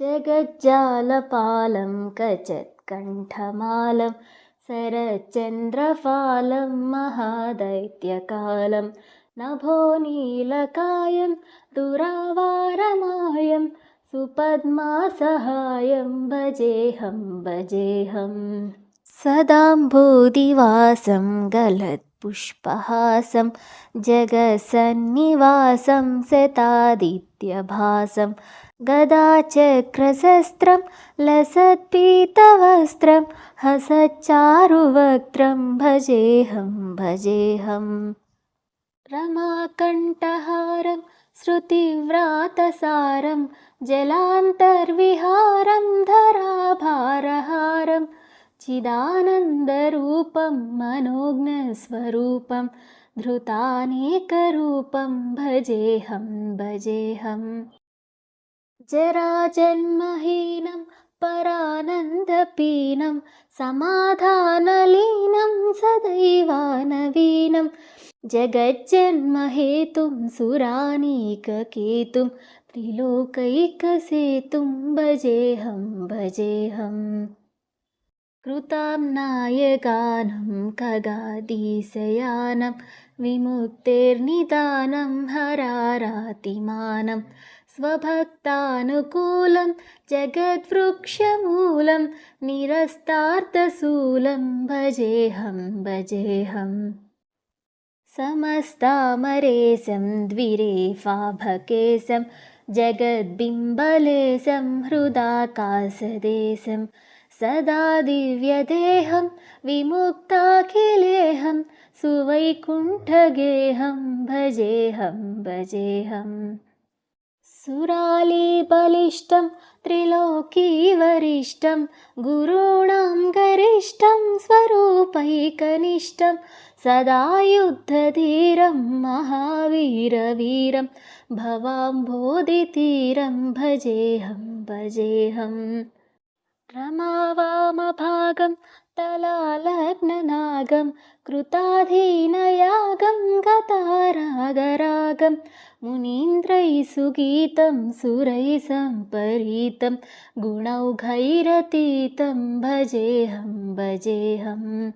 जगज्जालपालं कचत्कण्ठमालं शरच्चन्द्रफालं महादैत्यकालं नभोनीलकायं दुरावारमायं सुपद्मासहायं भजेऽहं भजेऽहम् सदाम्भोदिवासं गलत्पुष्पहासं जगत्सन्निवासं शतादित्यभासं गदाचक्रशस्त्रं लसत्पीतवस्त्रं हसच्चारुवक्त्रं भजेऽहं भजेऽहम् रमाकण्ठहारं श्रुतिव्रातसारं जलान्तर्विहारं धराभारहारं चिदानन्दरूपं मनोज्ञस्वरूपं धृतानेकरूपं भजेऽहं भजेऽहम् जराजन्महीनं परानन्दपीनं समाधानलीनं सदैवानवीनं जगज्जन्महेतुं सुरानीककेतुं त्रिलोकैकसेतुं भजेऽहं भजेऽहम् कृताम्नायगानं खगादिशयानं विमुक्तेर्निदानं हरारातिमानं स्वभक्तानुकूलं जगद्वृक्षमूलं निरस्तार्थशूलं भजेऽहं भजेऽहम् समस्तामरेशं द्विरेफाभकेशं जगद्बिम्बलेशं हृदाकाशदेशं सदा दिव्यदेहं विमुक्ताखिलेहं सुवैकुण्ठगेहं भजेऽहं भजेऽहम् सुरालीबलिष्ठं त्रिलोकीवरिष्ठं गुरूणां गरिष्ठं स्वरूपैकनिष्ठं सदा युद्धधीरं महावीरवीरं भवाम्भोधितीरं भजेऽहं भजेऽहम् रमावामभागं तलालग्ननागं कृताधीनयागं गतारागरागं मुनीन्द्रैः सुगीतं सुरैः सम्परीतं गुणौघैरतीतं भजेऽहं भजेऽहम्